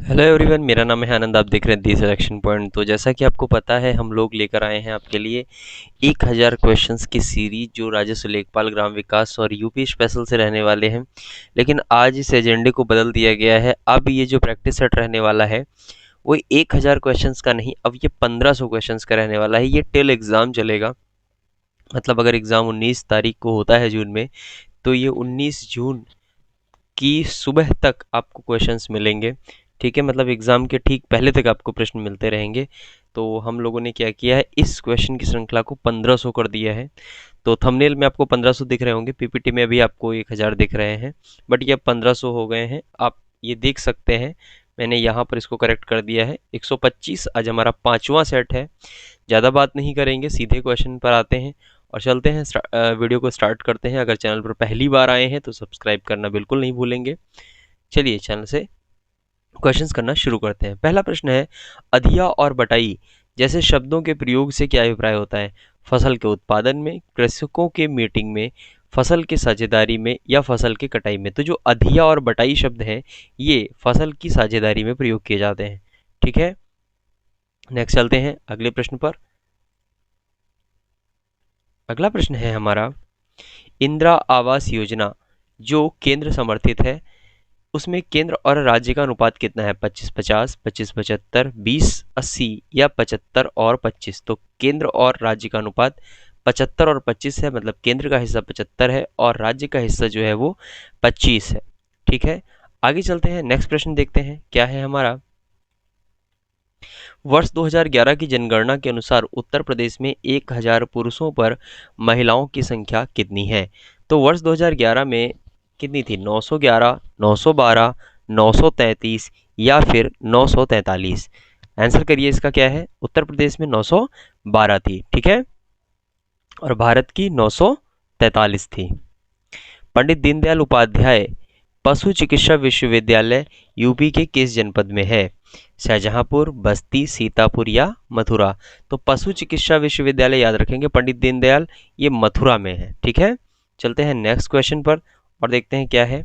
Hello everyone, मेरा नाम है आनंद। आप देख रहे हैं दी सिलेक्शन पॉइंट। तो जैसा कि आपको पता है, हम लोग लेकर आए हैं आपके लिए 1000 क्वेश्चंस की सीरीज, जो राजस्व लेखपाल, ग्राम विकास और यूपी स्पेशल से रहने वाले हैं। लेकिन आज इस एजेंडे को बदल दिया गया है। अब ये जो प्रैक्टिस सेट रहने वाला है वो 1000 क्वेश्चंस का नहीं, अब ये 1500 क्वेश्चंस का रहने वाला है। ये टिल एग्ज़ाम चलेगा। मतलब अगर एग्ज़ाम 19 तारीख को होता है जून में, तो ये 19 जून की सुबह तक आपको क्वेश्चंस मिलेंगे। ठीक है, मतलब एग्ज़ाम के ठीक पहले तक आपको प्रश्न मिलते रहेंगे। तो हम लोगों ने क्या किया है, इस क्वेश्चन की श्रृंखला को 1500 कर दिया है। तो थंबनेल में आपको 1500 दिख रहे होंगे, पीपीटी में अभी आपको 1000 दिख रहे हैं, बट ये अब 1500 हो गए हैं। आप ये देख सकते हैं, मैंने यहाँ पर इसको करेक्ट कर दिया है। 125 आज हमारा 5वां सेट है। ज़्यादा बात नहीं करेंगे, सीधे क्वेश्चन पर आते हैं और चलते हैं। वीडियो को स्टार्ट करते हैं। अगर चैनल पर पहली बार आए हैं तो सब्सक्राइब करना बिल्कुल नहीं भूलेंगे। चलिए चैनल से क्वेश्चंस करना शुरू करते हैं। पहला प्रश्न है, अधिया और बटाई जैसे शब्दों के प्रयोग से क्या अभिप्राय होता है? फसल के उत्पादन में, कृषकों के मीटिंग में, फसल की साझेदारी में या फसल की कटाई में? तो जो अधिया और बटाई शब्द हैं, ये फसल की साझेदारी में प्रयोग किए जाते हैं। ठीक है, नेक्स्ट चलते हैं अगले प्रश्न पर। अगला प्रश्न है हमारा, इंदिरा आवास योजना जो केंद्र समर्थित है, उसमें केंद्र और राज्य का अनुपात कितना है? 25-50, 25-75, 20-80 या 75 और 25? तो केंद्र और राज्य का अनुपात 75 और 25 है। मतलब केंद्र का हिस्सा 75 है और राज्य का हिस्सा जो है वो 25 है। ठीक है, आगे चलते हैं, नेक्स्ट प्रश्न देखते हैं क्या है हमारा। वर्ष 2011 की जनगणना के अनुसार उत्तर प्रदेश में 1000 पुरुषों पर महिलाओं की संख्या कितनी है? तो वर्ष 2011 में कितनी थी? 911, 912, 933 या फिर 943? आंसर करिए, इसका क्या है? उत्तर प्रदेश में 912 थी। ठीक है, और भारत की 943 थी। पंडित दीनदयाल उपाध्याय पशु चिकित्सा विश्वविद्यालय यूपी के किस जनपद में है? शाहजहांपुर, बस्ती, सीतापुर या मथुरा? तो पशु चिकित्सा विश्वविद्यालय याद रखेंगे पंडित दीनदयाल, ये मथुरा में है। ठीक है, चलते हैं नेक्स्ट क्वेश्चन पर और देखते हैं क्या है।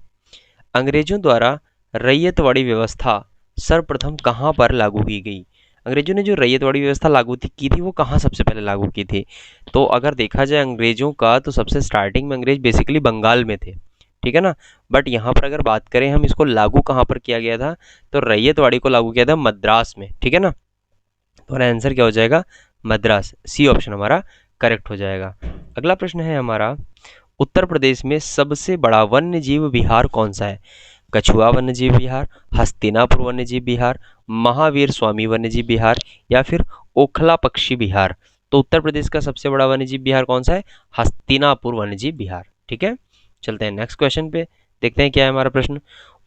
अंग्रेजों द्वारा रैयतवाड़ी व्यवस्था सर्वप्रथम कहाँ पर लागू की गई? अंग्रेजों ने जो रैयतवाड़ी व्यवस्था लागू की थी वो कहाँ सबसे पहले लागू की थी? तो अगर देखा जाए अंग्रेजों का, तो सबसे स्टार्टिंग में अंग्रेज बेसिकली बंगाल में थे। ठीक है ना, बट यहाँ पर अगर बात करें हम, इसको लागू कहाँ पर किया गया था, तो रैयतवाड़ी को लागू किया था मद्रास में। ठीक है ना, तो हमारा आंसर क्या हो जाएगा? मद्रास। सी ऑप्शन हमारा करेक्ट हो जाएगा। अगला प्रश्न है हमारा, उत्तर प्रदेश में सबसे बड़ा वन्य जीव विहार कौन सा है? कछुआ वन्य जीव विहार, हस्तिनापुर वन्य जीव विहार, महावीर स्वामी वन्य जीव विहार या फिर ओखला पक्षी विहार? तो उत्तर प्रदेश का सबसे बड़ा वन्य जीव विहार कौन सा है? हस्तिनापुर वन्य जीव विहार। ठीक है, चलते हैं नेक्स्ट क्वेश्चन पे, देखते हैं क्या है हमारा प्रश्न।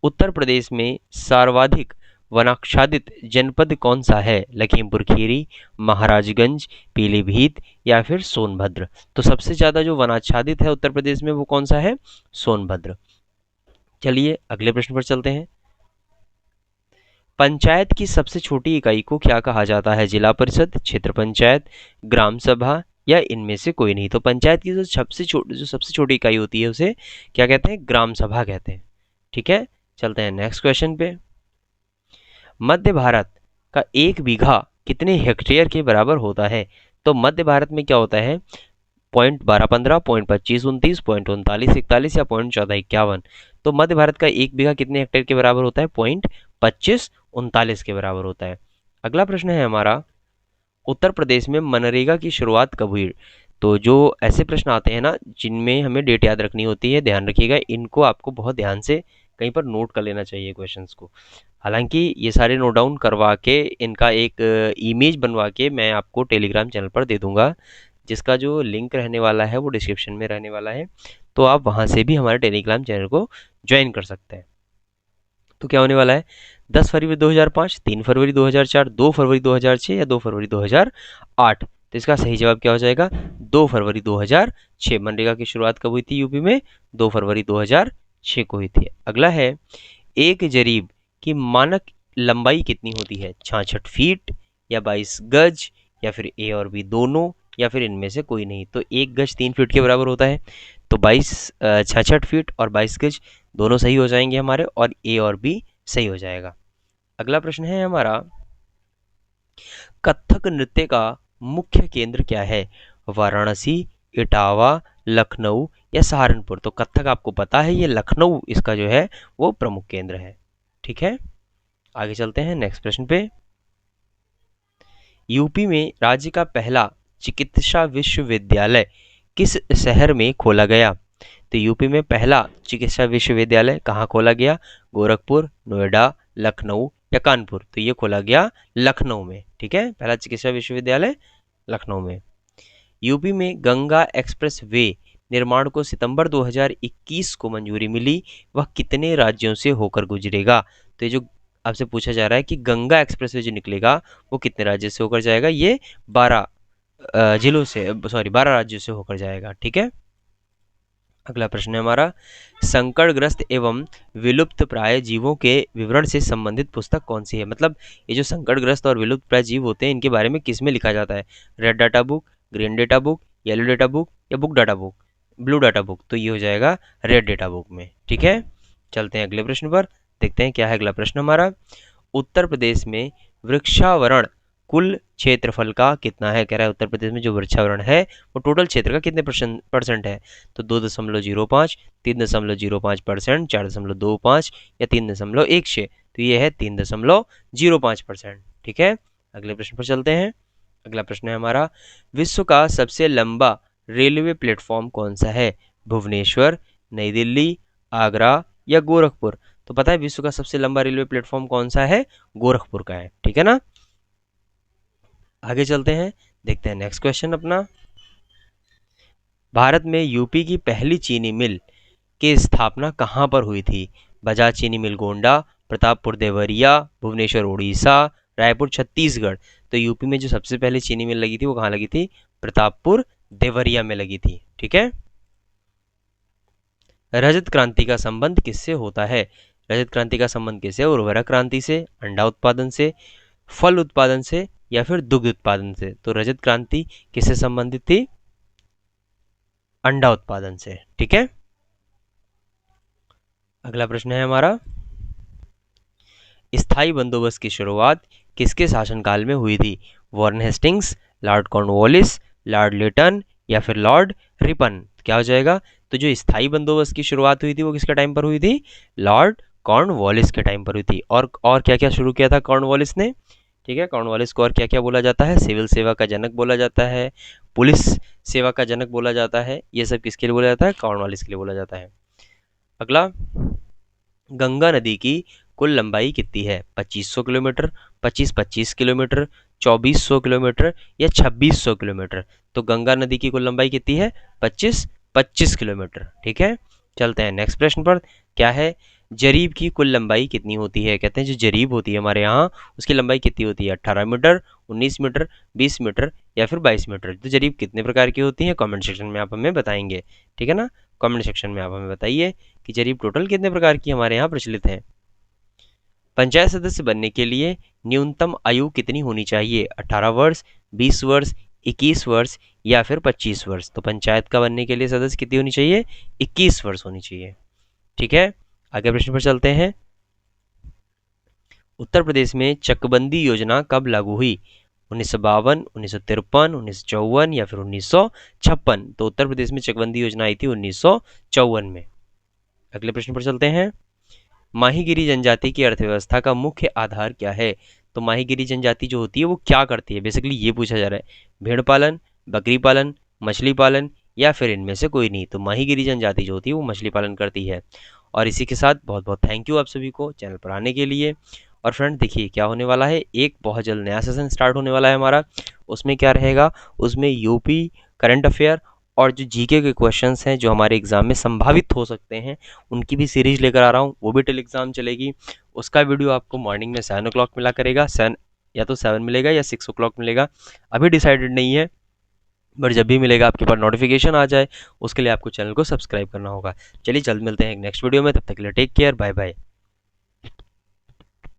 उत्तर प्रदेश में सर्वाधिक वनाच्छादित जनपद कौन सा है? लखीमपुर खीरी, महाराजगंज, पीलीभीत या फिर सोनभद्र? तो सबसे ज्यादा जो वनाच्छादित है उत्तर प्रदेश में वो कौन सा है? सोनभद्र। चलिए अगले प्रश्न पर चलते हैं। पंचायत की सबसे छोटी इकाई को क्या कहा जाता है? जिला परिषद, क्षेत्र पंचायत, ग्राम सभा या इनमें से कोई नहीं? तो पंचायत की जो सबसे छोटी इकाई होती है उसे क्या कहते हैं? ग्राम सभा कहते हैं। ठीक है, चलते हैं नेक्स्ट क्वेश्चन पे। मध्य भारत का 1 बीघा कितने हेक्टेयर के बराबर होता है? तो मध्य भारत में क्या होता है? 0.1215, 0.2529, 0.3941 या 0.1451? तो मध्य भारत का 1 बीघा कितने हेक्टेयर के बराबर होता है? 0.2539 के बराबर होता है। अगला प्रश्न है हमारा, उत्तर प्रदेश में मनरेगा की शुरुआत कब हुई? तो जो ऐसे प्रश्न आते हैं ना जिनमें हमें डेट याद रखनी होती है, ध्यान रखिएगा, इनको आपको बहुत ध्यान से कहीं पर नोट कर लेना चाहिए क्वेश्चंस को। हालांकि ये सारे नोट डाउन करवा के इनका एक इमेज बनवा के मैं आपको टेलीग्राम चैनल पर दे दूंगा, जिसका जो लिंक रहने वाला है वो डिस्क्रिप्शन में रहने वाला है। तो आप वहाँ से भी हमारे टेलीग्राम चैनल को ज्वाइन कर सकते हैं। तो क्या होने वाला है? 10 फरवरी 2005, 3 फरवरी 2004, 2 फरवरी 2006 या 2 फरवरी 2008? तो इसका सही जवाब क्या हो जाएगा? 2 फरवरी 2006। मनरेगा की शुरुआत कब हुई थी यूपी में? 2 फरवरी 2006 को हुई थी। अगला है, एक जरीब की मानक लंबाई कितनी होती है? 66 फीट या 22 गज या फिर ए और बी दोनों या फिर इनमें से कोई नहीं? तो 1 गज 3 फीट के बराबर होता है। तो 66 फीट और 22 गज दोनों सही हो जाएंगे हमारे, और ए और बी सही हो जाएगा। अगला प्रश्न है हमारा, कथक नृत्य का मुख्य केंद्र क्या है? वाराणसी, इटावा, लखनऊ या सहारनपुर? तो कथक आपको पता है, ये लखनऊ इसका जो है वो प्रमुख केंद्र है। ठीक है, आगे चलते हैं नेक्स्ट प्रश्न पे। यूपी में राज्य का पहला चिकित्सा विश्वविद्यालय किस शहर में खोला गया? तो यूपी में पहला चिकित्सा विश्वविद्यालय कहाँ खोला गया? गोरखपुर, नोएडा, लखनऊ या कानपुर? तो ये खोला गया लखनऊ में। ठीक है, पहला चिकित्सा विश्वविद्यालय लखनऊ में। यूपी में गंगा एक्सप्रेस वे निर्माण को सितंबर 2021 को मंजूरी मिली, वह कितने राज्यों से होकर गुजरेगा? तो ये जो आपसे पूछा जा रहा है कि गंगा एक्सप्रेस वे जो निकलेगा वो कितने राज्य से होकर जाएगा? ये 12 जिलों से, सॉरी 12 राज्यों से होकर जाएगा। ठीक है, अगला प्रश्न है हमारा, संकटग्रस्त एवं विलुप्त प्राय जीवों के विवरण से संबंधित पुस्तक कौन सी है? मतलब ये जो संकटग्रस्त और विलुप्त प्राय जीव होते हैं इनके बारे में किस में लिखा जाता है? Red data book, green data book, yellow data book या book data book, blue data book? तो ये हो जाएगा रेड डाटा बुक में। ठीक है, चलते हैं अगले प्रश्न पर, देखते हैं क्या है अगला प्रश्न हमारा। उत्तर प्रदेश में वृक्षावरण कुल क्षेत्रफल का कितना है? कह रहा है उत्तर प्रदेश में जो वृक्षावरण है वो टोटल क्षेत्र का कितने परसेंट है? तो 2.05, 3.05%, 4.25 या 3.16? तो ये है 3.05%। ठीक है, अगले प्रश्न पर चलते हैं। अगला प्रश्न है हमारा, विश्व का सबसे लंबा रेलवे प्लेटफॉर्म कौन सा है? भुवनेश्वर, नई दिल्ली, आगरा या गोरखपुर? तो पता है विश्व का सबसे लंबा रेलवे प्लेटफॉर्म कौन सा है? गोरखपुर का है। ठीक है ना, आगे चलते हैं, देखते हैं नेक्स्ट क्वेश्चन अपना। भारत में यूपी की पहली चीनी मिल की स्थापना कहाँ पर हुई थी? बजाज चीनी मिल गोंडा, प्रतापपुर देवरिया, भुवनेश्वर उड़ीसा, रायपुर छत्तीसगढ़? तो यूपी में जो सबसे पहले चीनी मिल लगी थी वो कहाँ लगी थी? प्रतापपुर देवरिया में लगी थी। ठीक है, रजत क्रांति का संबंध किससे होता है? रजत क्रांति का संबंध किससे? उर्वरक क्रांति से, अंडा उत्पादन से, फल उत्पादन से या फिर दुग्ध उत्पादन से? तो रजत क्रांति किससे संबंधित थी? अंडा उत्पादन से। ठीक है, अगला प्रश्न है हमारा, स्थायी बंदोबस्त की शुरुआत किसके शासनकाल में हुई थी? Warren Hastings, Lord Cornwallis, Lord Lytton या फिर लॉर्ड रिपन? क्या हो जाएगा? तो जो स्थायी बंदोबस्त की शुरुआत हुई थी वो किसके टाइम पर हुई थी? लॉर्ड कॉर्नवालिस के टाइम पर हुई थी। और क्या क्या शुरू किया था कॉर्नवालिस ने? ठीक है, कॉर्नवालिस को और क्या क्या बोला जाता है? सिविल सेवा का जनक बोला जाता है, पुलिस सेवा का जनक बोला जाता है। ये सब किसके लिए बोला जाता है? कॉर्नवालिस के लिए बोला जाता है। अगला, गंगा नदी की कुल लंबाई कितनी है? 2500 किलोमीटर, 25 किलोमीटर, 2400 किलोमीटर या 2600 किलोमीटर? तो गंगा नदी की कुल लंबाई कितनी है? 25 किलोमीटर। ठीक है, चलते हैं नेक्स्ट प्रश्न पर। क्या है, जरीब की कुल लंबाई कितनी होती है? कहते हैं जो जरीब होती है हमारे यहाँ उसकी लंबाई कितनी होती है? 18 मीटर, 19 मीटर, 20 मीटर या फिर 22 मीटर? तो जरीब कितने प्रकार की होती है? कमेंट सेक्शन में आप हमें बताएंगे। ठीक है ना, कमेंट सेक्शन में आप हमें बताइए कि जरीब टोटल कितने प्रकार की हमारे यहाँ प्रचलित है। पंचायत सदस्य बनने के लिए न्यूनतम आयु कितनी होनी चाहिए? 18 वर्ष, 20 वर्ष, 21 वर्ष या फिर 25 वर्ष? तो पंचायत का बनने के लिए सदस्य कितनी होनी चाहिए? 21 वर्ष होनी चाहिए। ठीक है, आगे प्रश्न पर चलते हैं। उत्तर प्रदेश में चकबंदी योजना कब लागू हुई? 1952, 1953, 1954 या फिर 1956? तो उत्तर प्रदेश में चकबंदी योजना आई थी 1954 में। अगले प्रश्न पर चलते हैं। माहीगिरी जनजाति की अर्थव्यवस्था का मुख्य आधार क्या है? तो माहीगिरी जनजाति जो होती है वो क्या करती है? बेसिकली ये पूछा जा रहा है, भेड़ पालन, बकरी पालन, मछली पालन या फिर इनमें से कोई नहीं? तो माहीगिरी जनजाति जो होती है वो मछली पालन करती है। और इसी के साथ बहुत बहुत थैंक यू आप सभी को चैनल पर आने के लिए। और फ्रेंड देखिए क्या होने वाला है, एक बहुत जल्द नया सेशन स्टार्ट होने वाला है हमारा। उसमें क्या रहेगा? उसमें यूपी करंट अफेयर और जो जीके के क्वेश्चंस हैं जो हमारे एग्जाम में संभावित हो सकते हैं उनकी भी सीरीज लेकर आ रहा हूँ, वो भी टिल एग्जाम चलेगी। उसका वीडियो आपको मॉर्निंग में 7 o'clock मिला करेगा, 7 या तो 7 मिलेगा या 6 o'clock मिलेगा, अभी डिसाइडेड नहीं है, बट जब भी मिलेगा आपके पास नोटिफिकेशन आ जाए उसके लिए आपको चैनल को सब्सक्राइब करना होगा। चलिए जल्द मिलते हैं एक नेक्स्ट वीडियो में, तब तक के लिए टेक केयर, बाय बाय।